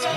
Today,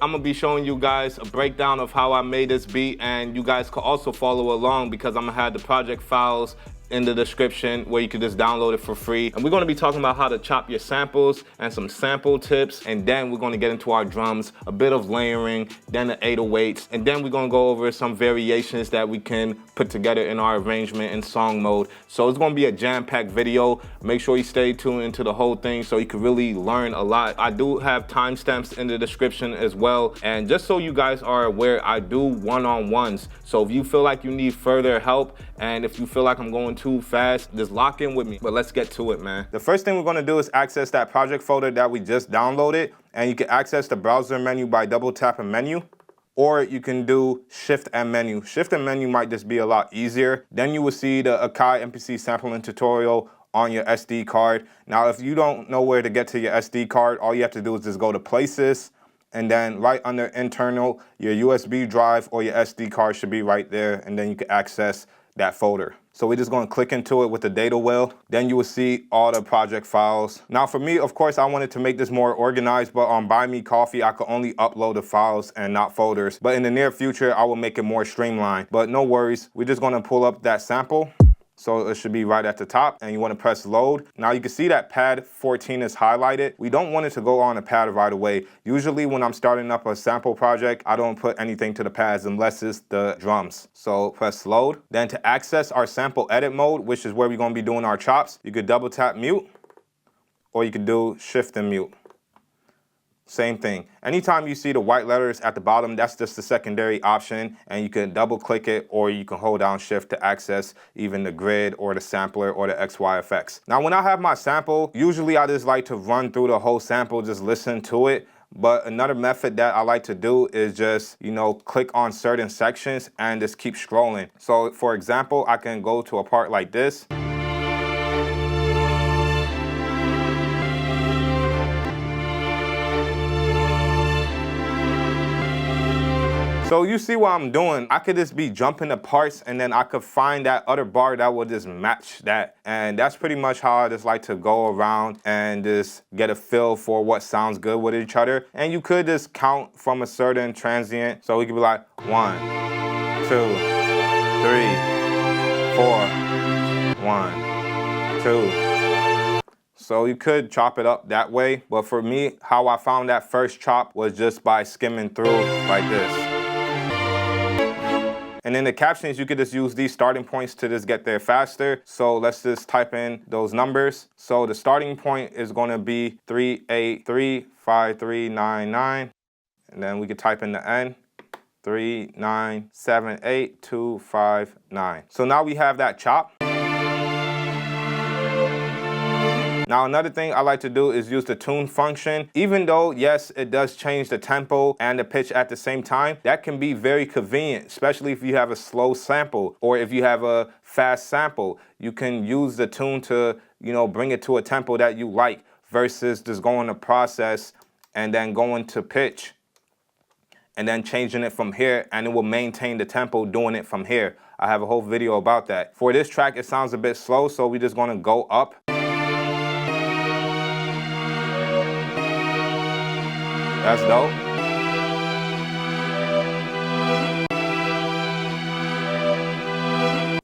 I'm gonna be showing you guys a breakdown of how I made this beat, and you guys can also follow along because I'm gonna have the project files in the description where you can just download it for free. And we're gonna be talking about how to chop your samples and some sample tips, and then we're gonna get into our drums, a bit of layering, then the 808s, and then we're gonna go over some variations that we can put together in our arrangement in song mode. So it's gonna be a jam-packed video. Make sure you stay tuned into the whole thing so you can really learn a lot. I do have timestamps in the description as well, and just so you guys are aware, I do one-on-ones. So if you feel like you need further help, and if you feel like I'm going too fast, just lock in with me. But let's get to it, man. The first thing we're gonna do is access that project folder that we just downloaded, and you can access the browser menu by double tapping menu, or you can do shift and menu. Shift and menu might just be a lot easier. Then you will see the Akai MPC sampling tutorial on your SD card. Now, if you don't know where to get to your SD card, all you have to do is just go to places, and then right under internal, your USB drive or your SD card should be right there, and then you can access that folder. So we're just going to click into it with the data wheel. Then you will see all the project files. Now for me, of course, I wanted to make this more organized, but on Buy Me Coffee, I could only upload the files and not folders. But in the near future, I will make it more streamlined. But no worries, we're just going to pull up that sample. So it should be right at the top, and you want to press load. Now you can see that pad 14 is highlighted. We don't want it to go on a pad right away. Usually when I'm starting up a sample project, I don't put anything to the pads unless it's the drums. So press load. Then to access our sample edit mode, which is where we're going to be doing our chops, you could double tap mute, or you could do shift and mute. Same thing. Anytime you see the white letters at the bottom, that's just the secondary option, and you can double click it, or you can hold down shift to access even the grid or the sampler or the XY effects. Now when I have my sample, usually I just like to run through the whole sample, just listen to it. But another method that I like to do is just, click on certain sections and just keep scrolling. So for example, I can go to a part like this. So you see what I'm doing. I could just be jumping the parts, and then I could find that other bar that would just match that. And that's pretty much how I just like to go around and just get a feel for what sounds good with each other. And you could just count from a certain transient. So we could be like 1, 2, 3, 4, 1, 2. So you could chop it up that way. But for me, how I found that first chop was just by skimming through like this. And in the captions, you could just use these starting points to just get there faster. So let's just type in those numbers. So the starting point is going to be 3835399. And then we could type in the end, 3978259. So now we have that chop. Now another thing I like to do is use the tune function. Even though, yes, it does change the tempo and the pitch at the same time, that can be very convenient, especially if you have a slow sample or if you have a fast sample. You can use the tune to, bring it to a tempo that you like versus just going to process and then going to pitch and then changing it from here, and it will maintain the tempo doing it from here. I have a whole video about that. For this track, it sounds a bit slow, so we're just going to go up. That's dope.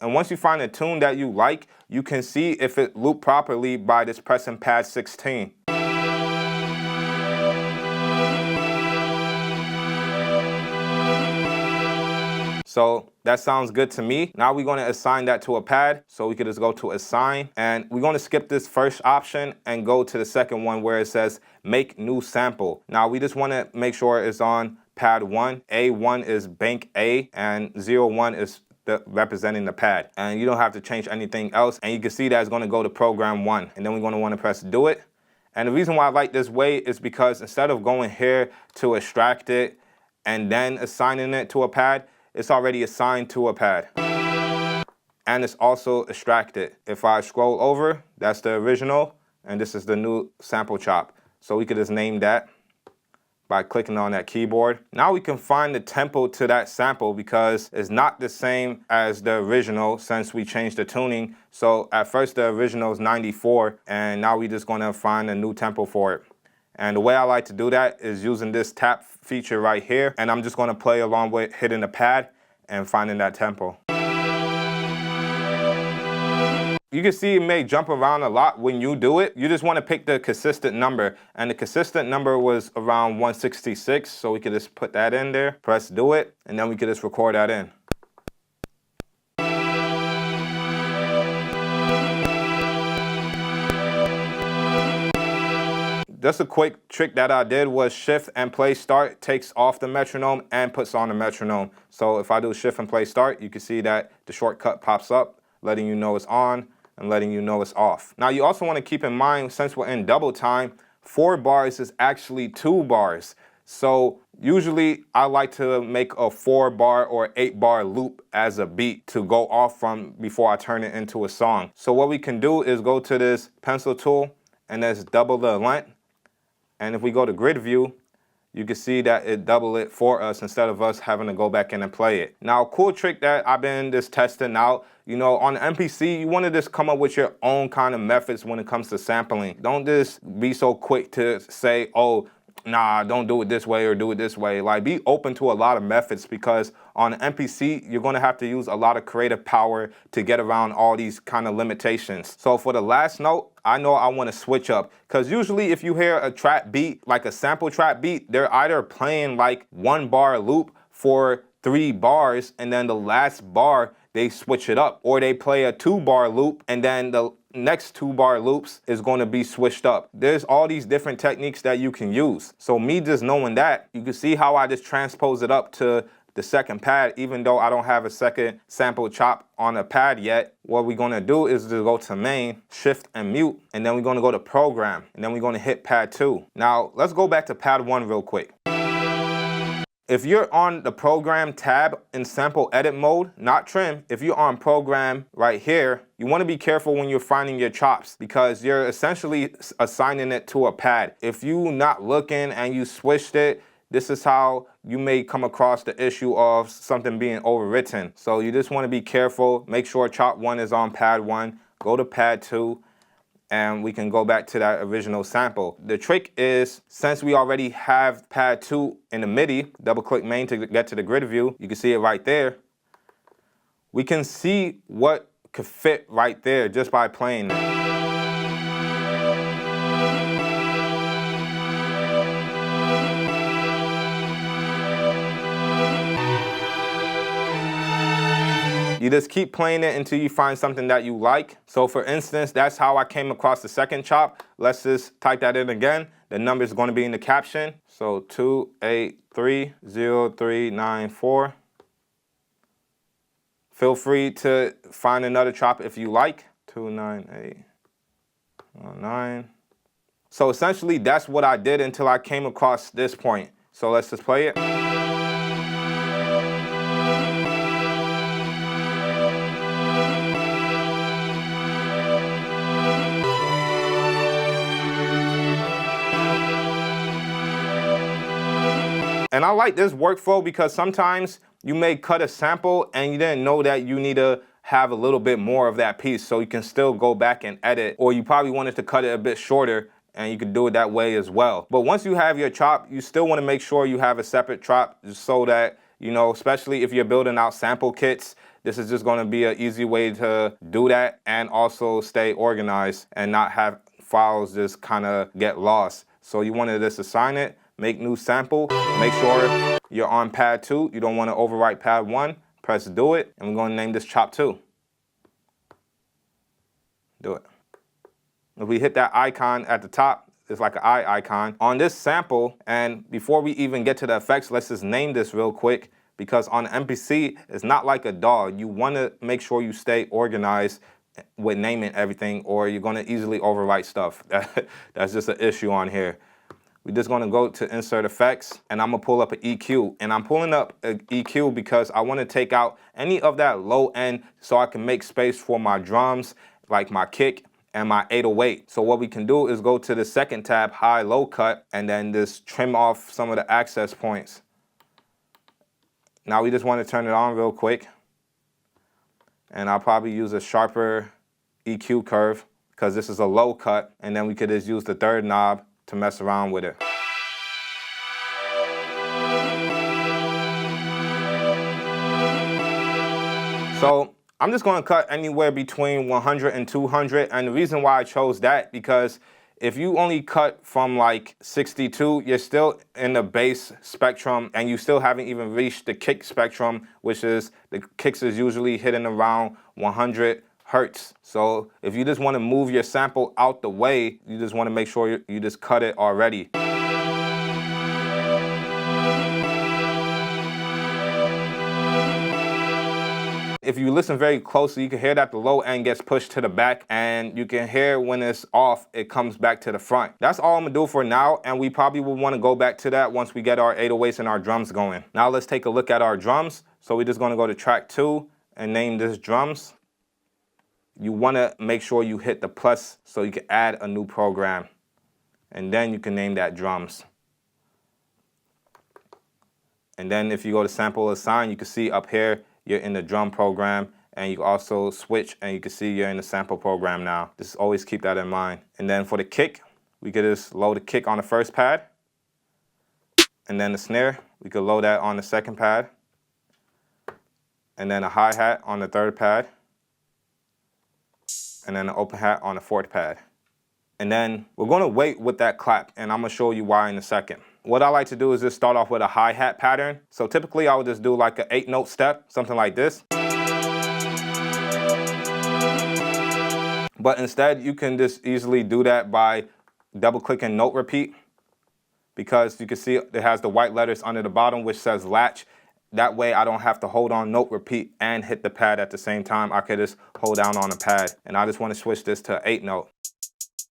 And once you find a tune that you like, you can see if it looped properly by just pressing pad 16. So that sounds good to me. Now we're going to assign that to a pad. So we could just go to assign, and we're going to skip this first option and go to the second one where it says make new sample. Now we just want to make sure it's on pad 1. A1 is bank A, and 01 is representing the pad. And you don't have to change anything else. And you can see that it's going to go to program 1. And then we're going to want to press do it. And the reason why I like this way is because instead of going here to extract it and then assigning it to a pad, it's already assigned to a pad. And it's also extracted. If I scroll over, that's the original, and this is the new sample chop. So we could just name that by clicking on that keyboard. Now we can find the tempo to that sample because it's not the same as the original since we changed the tuning. So at first the original is 94 and now we just gonna find a new tempo for it. And the way I like to do that is using this tap feature right here, and I'm just gonna play along with hitting the pad and finding that tempo. You can see it may jump around a lot when you do it. You just want to pick the consistent number, and the consistent number was around 166, so we could just put that in there, press do it, and then we could just record that in. Just a quick trick that I did was shift and play start takes off the metronome and puts on the metronome. So if I do shift and play start, you can see that the shortcut pops up, letting you know it's on and letting you know it's off. Now you also want to keep in mind, since we're in double time, 4 bars is actually 2 bars. So usually I like to make a 4-bar or 8-bar loop as a beat to go off from before I turn it into a song. So what we can do is go to this pencil tool and let's double the length. And if we go to grid view, you can see that it double it for us instead of us having to go back in and play it. Now, a cool trick that I've been just testing out, you know, on the MPC, you want to just come up with your own kind of methods when it comes to sampling. Don't just be so quick to say, oh, nah, don't do it this way or do it this way. Like, be open to a lot of methods because on the MPC, you're going to have to use a lot of creative power to get around all these kind of limitations. So for the last note, I know I want to switch up because usually if you hear a trap beat, like a sample trap beat, they're either playing like 1-bar loop for 3 bars and then the last bar they switch it up, or they play a 2-bar loop and then the next 2-bar loops is going to be switched up. There's all these different techniques that you can use. So me just knowing that, you can see how I just transpose it up to the second pad, even though I don't have a second sample chop on a pad yet. What we're going to do is to go to main, shift and mute, and then we're going to go to program, and then we're going to hit pad 2. Now let's go back to pad 1 real quick. If you're on the program tab in sample edit mode, not trim, if you're on program right here, you want to be careful when you're finding your chops because you're essentially assigning it to a pad. If you're not looking and you switched it, this is how you may come across the issue of something being overwritten. So you just want to be careful. Make sure chop 1 is on pad 1, go to pad 2, and we can go back to that original sample. The trick is, since we already have pad 2 in the MIDI, double click main to get to the grid view, you can see it right there. We can see what could fit right there just by playing it. You just keep playing it until you find something that you like. So for instance, that's how I came across the second chop. Let's just type that in again. The number is going to be in the caption. So 2830394. Feel free to find another chop if you like. 29819. So essentially that's what I did until I came across this point. So let's just play it. And I like this workflow because sometimes you may cut a sample and you didn't know that you need to have a little bit more of that piece, so you can still go back and edit, or you probably wanted to cut it a bit shorter and you can do it that way as well. But once you have your chop, you still want to make sure you have a separate chop so that, you know, especially if you're building out sample kits, this is just going to be an easy way to do that and also stay organized and not have files just kind of get lost. So you want to just assign it, make new sample, make sure you're on pad 2. You don't want to overwrite pad 1. Press do it, and we're going to name this chop 2. Do it. If we hit that icon at the top, it's like an eye icon. On this sample, and before we even get to the effects, let's just name this real quick, because on MPC, it's not like a DAW. You want to make sure you stay organized with naming everything, or you're going to easily overwrite stuff. That's just an issue on here. We're just going to go to insert effects, and I'm going to pull up an EQ. And I'm pulling up an EQ because I want to take out any of that low end so I can make space for my drums, like my kick and my 808. So what we can do is go to the second tab, high low cut, and then just trim off some of the access points. Now we just want to turn it on real quick. And I'll probably use a sharper EQ curve because this is a low cut, and then we could just use the third knob to mess around with it. So I'm just going to cut anywhere between 100 and 200, and the reason why I chose that, because if you only cut from like 62, you're still in the bass spectrum, and you still haven't even reached the kick spectrum, which is, the kicks is usually hitting around 100 hertz. So if you just want to move your sample out the way, you just want to make sure you just cut it already. If you listen very closely, you can hear that the low end gets pushed to the back, and you can hear when it's off, it comes back to the front. That's all I'm gonna do for now, and we probably will wanna go back to that once we get our 808s and our drums going. Now let's take a look at our drums. So we're just gonna go to track 2 and name this drums. You wanna make sure you hit the plus so you can add a new program, and then you can name that drums. And then if you go to sample assign, you can see up here, you're in the drum program, and you can also switch and you can see you're in the sample program now. Just always keep that in mind. And then for the kick, we could just load the kick on the first pad. And then the snare, we could load that on the second pad. And then a hi-hat on the third pad. And then an open hat on the fourth pad. And then we're gonna wait with that clap, and I'm gonna show you why in a second. What I like to do is just start off with a hi-hat pattern. So typically I would just do like an 8-note step, something like this. But instead you can just easily do that by double-clicking note repeat, because you can see it has the white letters under the bottom which says latch. That way I don't have to hold on note repeat and hit the pad at the same time. I could just hold down on the pad, and I just want to switch this to 8-note.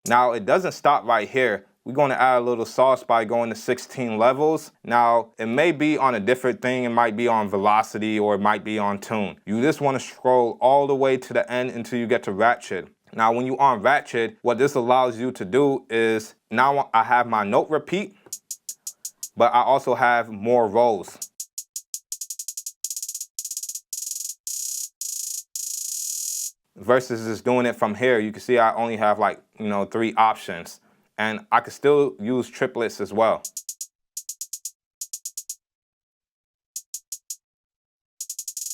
Now it doesn't stop right here. We're going to add a little sauce by going to 16 levels. Now, it may be on a different thing. It might be on velocity, or it might be on tune. You just want to scroll all the way to the end until you get to ratchet. Now, when you're on ratchet, what this allows you to do is, now I have my note repeat, but I also have more rolls. Versus just doing it from here, you can see I only have like, 3 options. And I could still use triplets as well.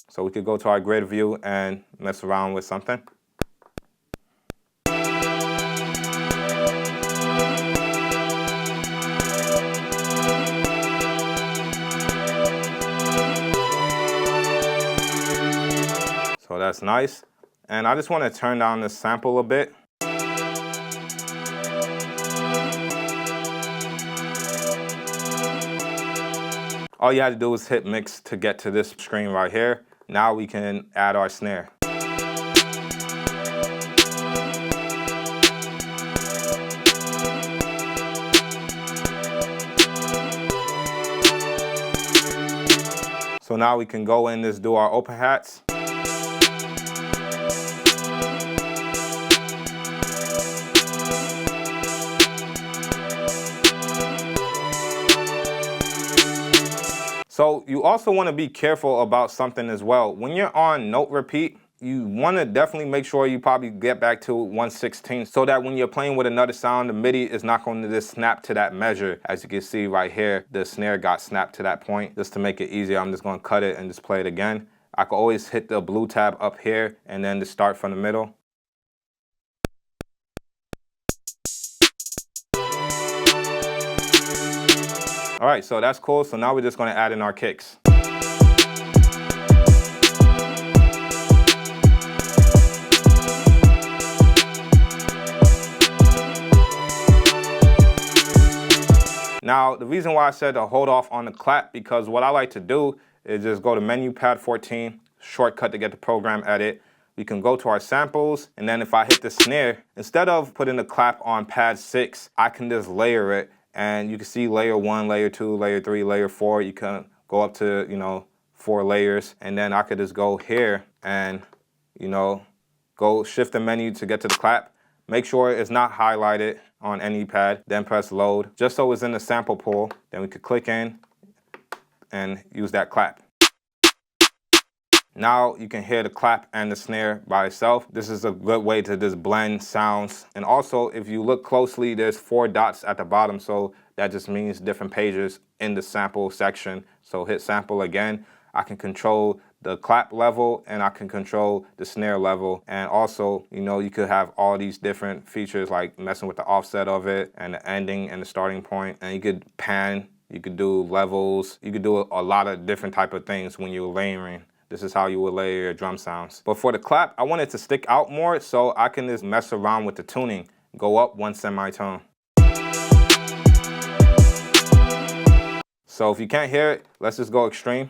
So we could go to our grid view and mess around with something. So that's nice. And I just want to turn down the sample a bit. All you had to do was hit mix to get to this screen right here. Now we can add our snare. So now we can go in, just do our open hats. So you also want to be careful about something as well. When you're on note repeat, you want to definitely make sure you probably get back to 1/16, so that when you're playing with another sound, the MIDI is not going to just snap to that measure. As you can see right here, the snare got snapped to that point. Just to make it easier, I'm just going to cut it and just play it again. I can always hit the blue tab up here and then just start from the middle. All right, so that's cool. So now we're just going to add in our kicks. Now, the reason why I said to hold off on the clap, because what I like to do is just go to menu pad 14, shortcut to get the program edit. We can go to our samples, and then if I hit the snare, instead of putting the clap on pad 6, I can just layer it. And you can see layer 1, layer 2, layer 3, layer 4. You can go up to, 4 layers. And then I could just go here and, go shift the menu to get to the clap. Make sure it's not highlighted on any pad, then press load, just so it's in the sample pool. Then we could click in and use that clap. Now you can hear the clap and the snare by itself. This is a good way to just blend sounds. And also, if you look closely, there's 4 dots at the bottom, so that just means different pages in the sample section. So hit sample again. I can control the clap level and I can control the snare level. And also, you know, you could have all these different features like messing with the offset of it and the ending and the starting point. And you could pan, you could do levels, you could do a lot of different type of things when you're layering. This is how you would layer your drum sounds. But for the clap, I want it to stick out more, so I can just mess around with the tuning. Go up 1 semitone. So if you can't hear it, let's just go extreme.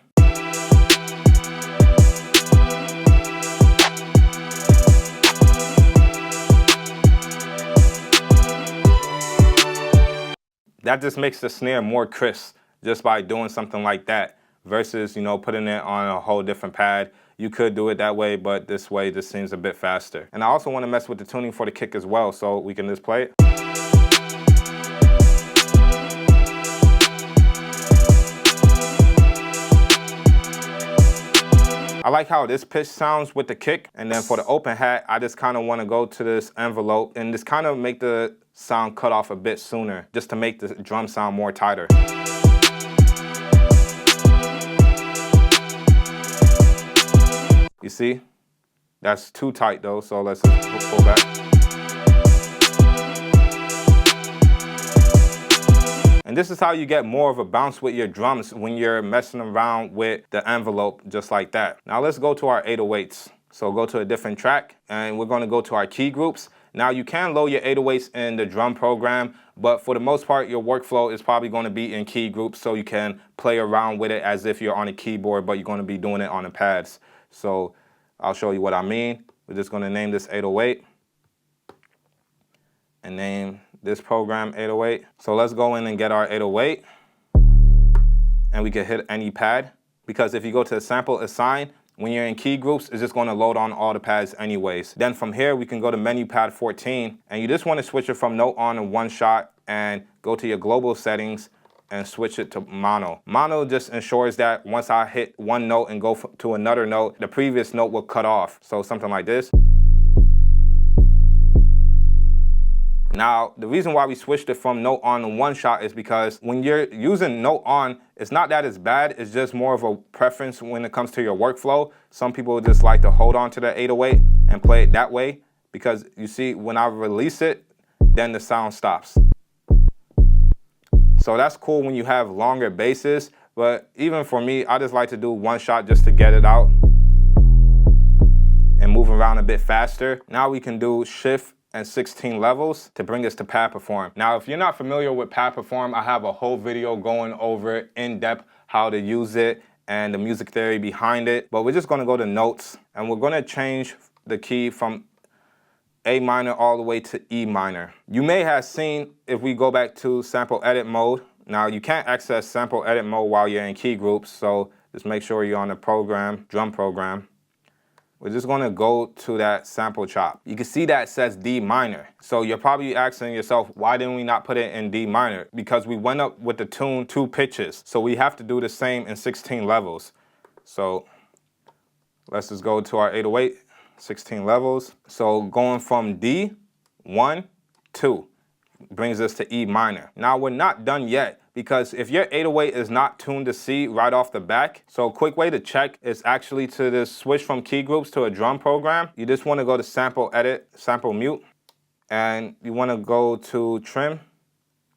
That just makes the snare more crisp just by doing something like that. Versus, you know, putting it on a whole different pad. You could do it that way, but this way just seems a bit faster. And I also want to mess with the tuning for the kick as well, so we can just play it. I like how this pitch sounds with the kick, and then for the open hat, I just kind of want to go to this envelope and just kind of make the sound cut off a bit sooner, just to make the drum sound more tighter. You see? That's too tight though, so let's just pull back. And this is how you get more of a bounce with your drums when you're messing around with the envelope just like that. Now let's go to our 808s. So go to a different track and we're going to go to our key groups. Now you can load your 808s in the drum program, but for the most part your workflow is probably going to be in key groups, so you can play around with it as if you're on a keyboard, but you're going to be doing it on the pads. So I'll show you what I mean. We're just going to name this 808 and name this program 808. So let's go in and get our 808 and we can hit any pad, because if you go to the sample assign, when you're in key groups, it's just going to load on all the pads anyways. Then from here, we can go to menu pad 14 and you just want to switch it from note on in one shot and go to your global settings and switch it to mono. Mono just ensures that once I hit one note and go to another note, the previous note will cut off. So something like this. Now, the reason why we switched it from note on in one shot is because when you're using note on, it's not that it's bad, it's just more of a preference when it comes to your workflow. Some people just like to hold on to the 808 and play it that way, because you see, when I release it, then the sound stops. So that's cool when you have longer basses, but even for me, I just like to do one shot just to get it out and move around a bit faster. Now we can do shift and 16 levels to bring us to pad perform. Now, if you're not familiar with pad perform, I have a whole video going over in depth how to use it and the music theory behind it, but we're just gonna go to notes and we're gonna change the key from A minor all the way to E minor. You may have seen, if we go back to sample edit mode, now you can't access sample edit mode while you're in key groups, so just make sure you're on the program, drum program. We're just gonna go to that sample chop. You can see that it says D minor. So you're probably asking yourself, why didn't we not put it in D minor? Because we went up with the tune 2 pitches. So we have to do the same in 16 levels. So let's just go to our 808, 16 levels. So going from D, 1, 2, brings us to E minor. Now we're not done yet, because if your 808 is not tuned to C right off the back, so a quick way to check is actually to just switch from key groups to a drum program. You just want to go to sample edit, sample mute, and you want to go to trim,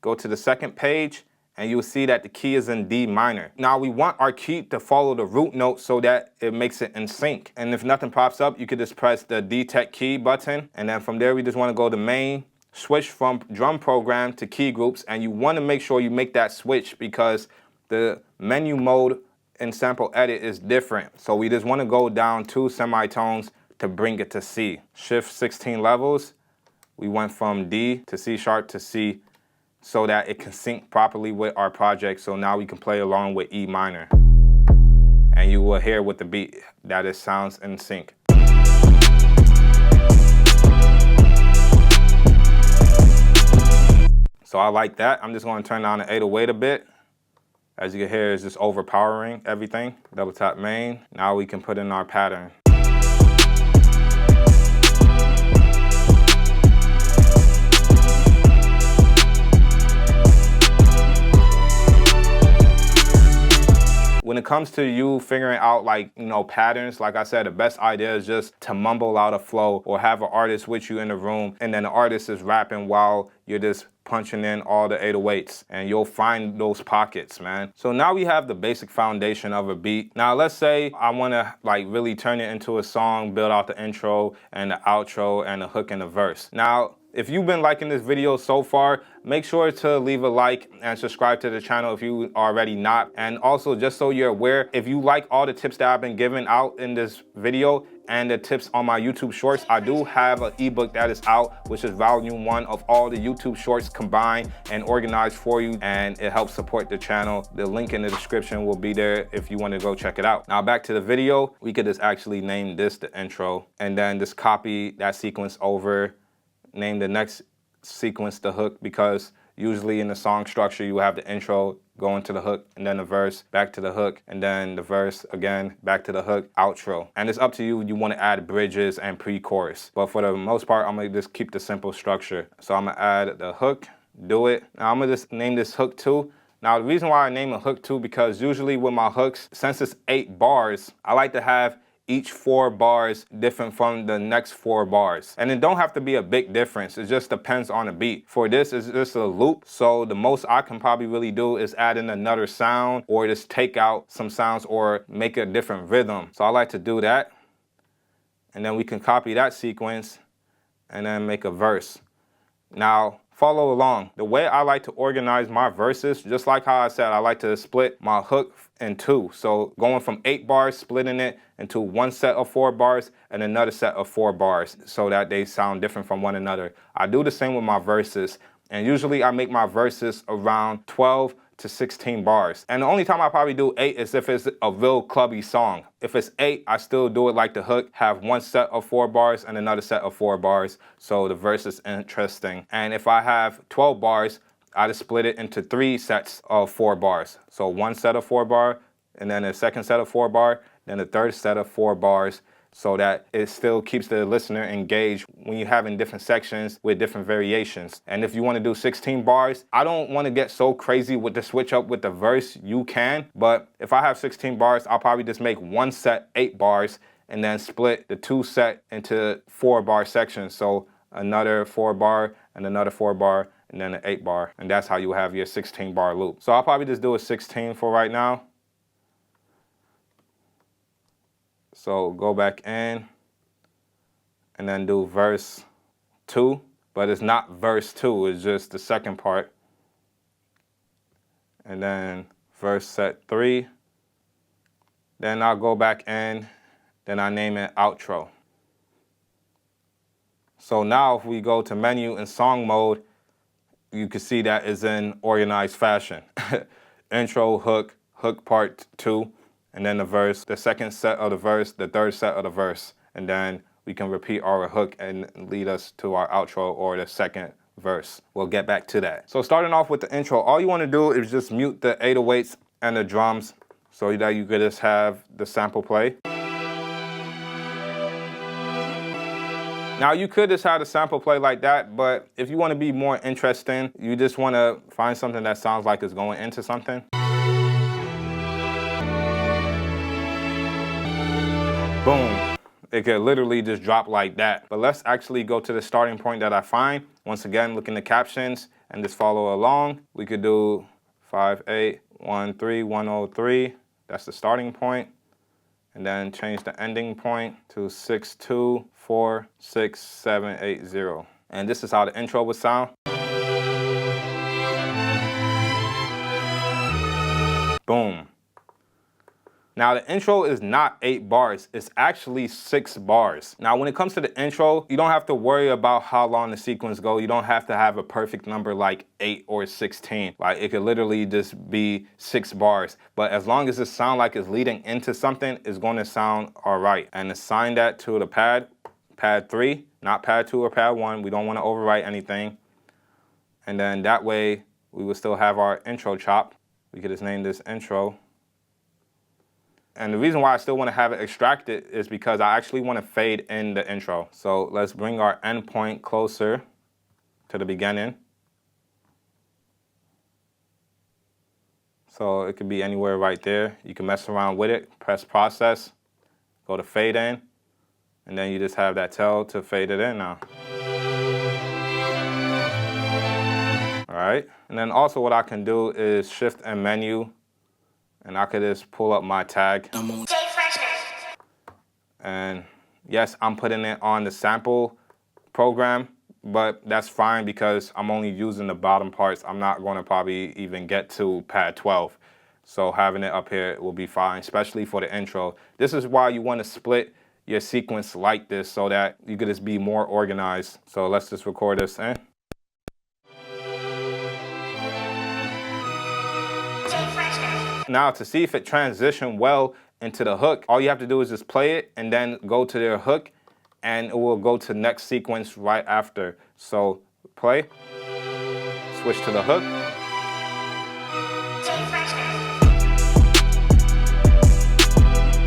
go to the second page, and you'll see that the key is in D minor. Now we want our key to follow the root note so that it makes it in sync. And if nothing pops up, you could just press the detect key button, and then from there we just want to go to main, switch from drum program to key groups, and you want to make sure you make that switch because the menu mode in sample edit is different. So we just want to go down 2 semitones to bring it to C. Shift 16 levels. We went from D to C sharp to C so that it can sync properly with our project. So now we can play along with E minor. And you will hear with the beat that it sounds in sync. So I like that. I'm just going to turn down the 808 a bit. As you can hear, it's just overpowering everything. Double tap main. Now we can put in our pattern. When it comes to you figuring out patterns, like I said, the best idea is just to mumble out a flow or have an artist with you in the room, and then the artist is rapping while you're just punching in all the 808s, and you'll find those pockets, man. So now we have the basic foundation of a beat. Now let's say I want to really turn it into a song, build out the intro and the outro and the hook and the verse. Now, if you've been liking this video so far, make sure to leave a like and subscribe to the channel if you already not. And also, just so you're aware, if you like all the tips that I've been giving out in this video and the tips on my YouTube shorts, I do have an ebook that is out, which is volume 1 of all the YouTube shorts combined and organized for you, and it helps support the channel. The link in the description will be there if you want to go check it out. Now back to the video, we could just actually name this the intro, and then just copy that sequence over, name the next sequence the hook, because usually in the song structure you have the intro, go into the hook, and then the verse, back to the hook, and then the verse again, back to the hook, outro. And it's up to you, you want to add bridges and pre-chorus. But for the most part, I'm going to just keep the simple structure. So I'm going to add the hook, do it. Now I'm going to just name this hook 2. Now the reason why I name a hook 2, because usually with my hooks, since it's 8 bars, I like to have each 4 bars different from the next 4 bars. And it don't have to be a big difference. It just depends on the beat. For this, it's just a loop. So the most I can probably really do is add in another sound or just take out some sounds or make a different rhythm. So I like to do that. And then we can copy that sequence and then make a verse. Now, follow along. The way I like to organize my verses, just like how I said, I like to split my hook in 2. So going from 8 bars, splitting it into one set of 4 bars and another set of 4 bars so that they sound different from one another. I do the same with my verses, and usually I make my verses around 12 to 16 bars. And the only time I probably do 8 is if it's a real clubby song. If it's 8, I still do it like the hook, have one set of 4 bars and another set of 4 bars, so the verse is interesting. And if I have 12 bars, I just split it into 3 sets of 4 bars. So one set of 4 bar, and then a second set of 4 bar, then a third set of 4 bars, so that it still keeps the listener engaged when you're having different sections with different variations. And if you want to do 16 bars, I don't want to get so crazy with the switch up with the verse. You can, but if I have 16 bars, I'll probably just make one set 8 bars and then split the 2 set into 4 bar sections. So another 4 bar and another 4 bar and then an 8 bar. And that's how you have your 16 bar loop. So I'll probably just do a 16 for right now. So go back in and then do verse 2, but it's not verse 2, it's just the second part. And then verse set 3. Then I'll go back in, then I name it outro. So now if we go to menu and song mode, you can see that is in organized fashion. Intro, hook, hook part 2. And then the verse, the second set of the verse, the third set of the verse. And then we can repeat our hook and lead us to our outro or the second verse. We'll get back to that. So starting off with the intro, all you want to do is just mute the 808s and the drums so that you could just have the sample play. Now you could just have the sample play like that, but if you want to be more interesting, you just want to find something that sounds like it's going into something. Boom. It could literally just drop like that. But let's actually go to the starting point that I find. Once again, look in the captions and just follow along. We could do 5, 8, 1, 3, 103. That's the starting point. And then change the ending point to 6, 2, 4, 6, 7, 8, 0. And this is how the intro would sound. Boom. Now the intro is not 8 bars, it's actually 6 bars. Now when it comes to the intro, you don't have to worry about how long the sequence goes. You don't have to have a perfect number like 8 or 16. Like it could literally just be 6 bars. But as long as it sounds like it's leading into something, it's going to sound all right. And assign that to the pad 3, not pad 2 or pad 1. We don't want to overwrite anything. And then that way we will still have our intro chop. We could just name this intro. And the reason why I still want to have it extracted is because I actually want to fade in the intro. So let's bring our endpoint closer to the beginning. So it could be anywhere right there. You can mess around with it, press process, go to fade in, and then you just have that tail to fade it in now. All right, and then also what I can do is shift and menu, and I could just pull up my tag. And yes, I'm putting it on the sample program, but that's fine because I'm only using the bottom parts. I'm not going to probably even get to pad 12. So having it up here will be fine, especially for the intro. This is why you want to split your sequence like this so that you could just be more organized. So let's just record this in. Now to see if it transitioned well into the hook, all you have to do is just play it and then go to their hook, and it will go to the next sequence right after. So play, switch to the hook.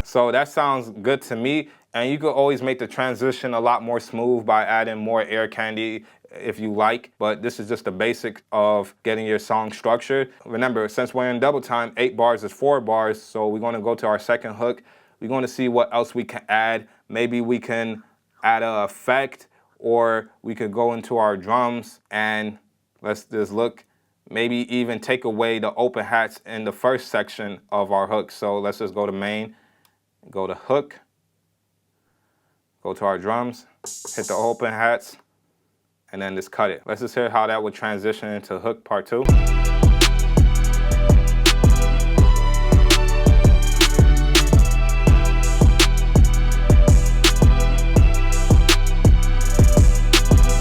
So that sounds good to me, and you could always make the transition a lot more smooth by adding more air candy if you like, but this is just the basic of getting your song structured. Remember, since we're in double time, 8 bars is 4 bars, so we're going to go to our second hook. We're going to see what else we can add. Maybe we can add an effect, or we could go into our drums and let's just look, maybe even take away the open hats in the first section of our hook. So let's just go to main, go to hook, go to our drums, hit the open hats, and then just cut it. Let's just hear how that would transition into hook part 2.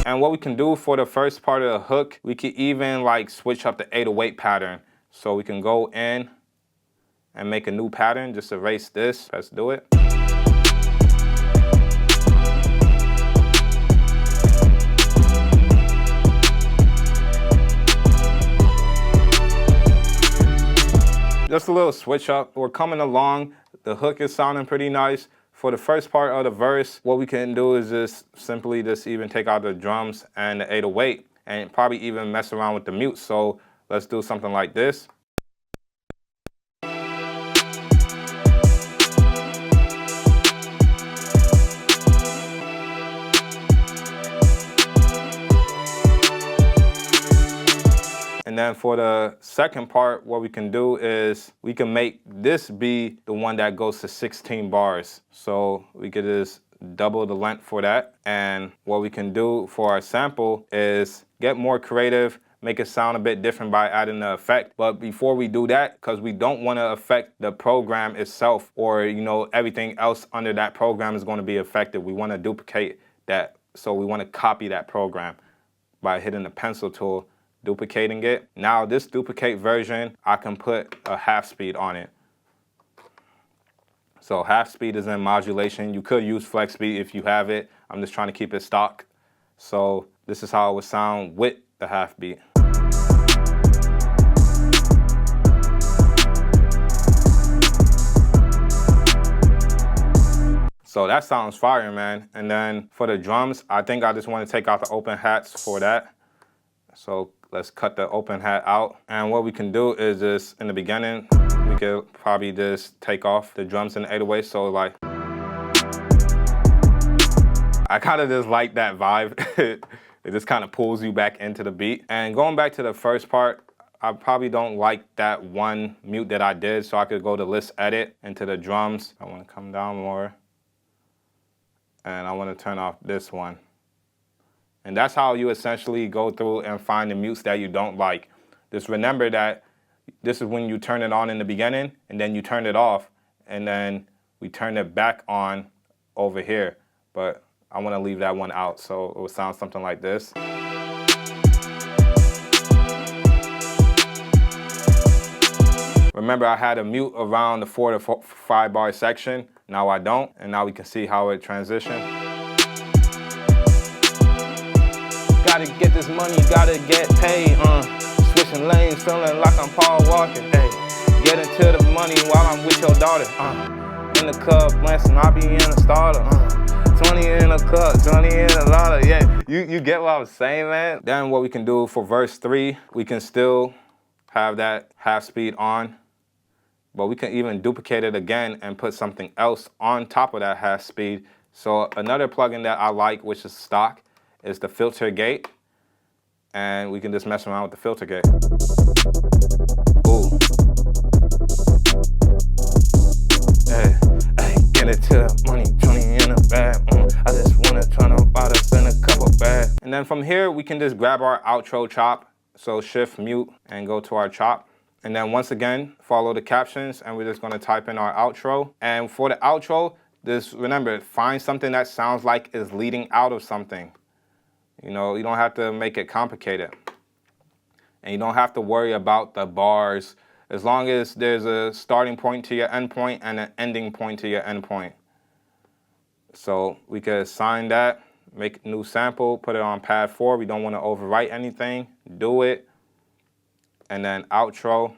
And what we can do for the first part of the hook, we can even like switch up the 808 pattern. So we can go in and make a new pattern, just erase this. Let's do it. Just a little switch up. We're coming along. The hook is sounding pretty nice. For the first part of the verse, what we can do is just simply just even take out the drums and the 808 and probably even mess around with the mute. So let's do something like this. And then for the second part, what we can do is we can make this be the one that goes to 16 bars. So we could just double the length for that. And what we can do for our sample is get more creative, make it sound a bit different by adding the effect. But before we do that, because we don't want to affect the program itself, or everything else under that program is going to be affected. We want to duplicate that. So we want to copy that program by hitting the pencil tool, duplicating it. Now this duplicate version, I can put a half speed on it. So half speed is in modulation. You could use flex speed if you have it. I'm just trying to keep it stock. So this is how it would sound with the half beat. So that sounds fire, man. And then for the drums, I think I just want to take out the open hats for that. So let's cut the open hat out. And what we can do is just, in the beginning, we could probably just take off the drums and the 808. So like, I kind of just like that vibe. It just kind of pulls you back into the beat. And going back to the first part, I probably don't like that one mute that I did. So I could go to list edit into the drums. I want to come down more. And I want to turn off this one. And that's how you essentially go through and find the mutes that you don't like. Just remember that this is when you turn it on in the beginning, and then you turn it off, and then we turn it back on over here. But I want to leave that one out, so it will sound something like this. Remember, I had a mute around the 4 to 5 bar section. Now I don't, and now we can see how it transitioned. gotta get this money, gotta get paid. Switching lanes, feeling like I'm Paul Walker. Hey, get into the money while I'm with your daughter. In the club, glancing, I be in a starter. 20 in a cup, 20 in a lot. Yeah, you get what I'm saying, man? Then what we can do for verse 3, we can still have that half speed on, but we can even duplicate it again and put something else on top of that half speed. So another plugin that I like, which is stock, is the filter gate. And we can just mess around with the filter gate. Ooh. Hey, hey, get it to the money, 20 in a bag. I just wanna try to buy this in a couple bags. And then from here, we can just grab our outro chop. So shift mute and go to our chop. And then once again, follow the captions, and we're just gonna type in our outro. And for the outro, just remember, find something that sounds like it's leading out of something. You know, you don't have to make it complicated. And you don't have to worry about the bars, as long as there's a starting point to your end point and an ending point to your end point. So we could assign that, make a new sample, put it on pad 4. We don't want to overwrite anything. Do it. And then outro.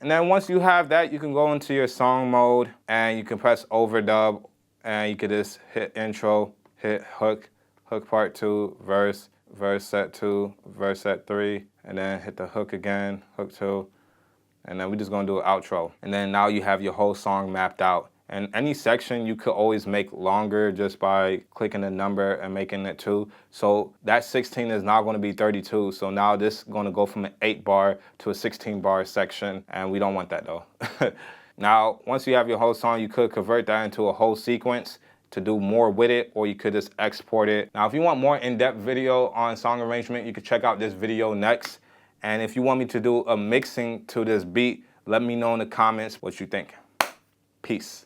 And then once you have that, you can go into your song mode and you can press overdub, and you could just hit intro, hit hook, hook part 2, verse set 2, verse set 3, and then hit the hook again, hook 2, and then we're just gonna do an outro. And then now you have your whole song mapped out. And any section you could always make longer just by clicking the number and making it 2. So that 16 is now gonna be 32. So now this is gonna go from an 8 bar to a 16 bar section, and we don't want that though. Now, once you have your whole song, you could convert that into a whole sequence to do more with it, or you could just export it. Now, if you want more in-depth video on song arrangement, you can check out this video next. And if you want me to do a mixing to this beat, let me know in the comments what you think. Peace.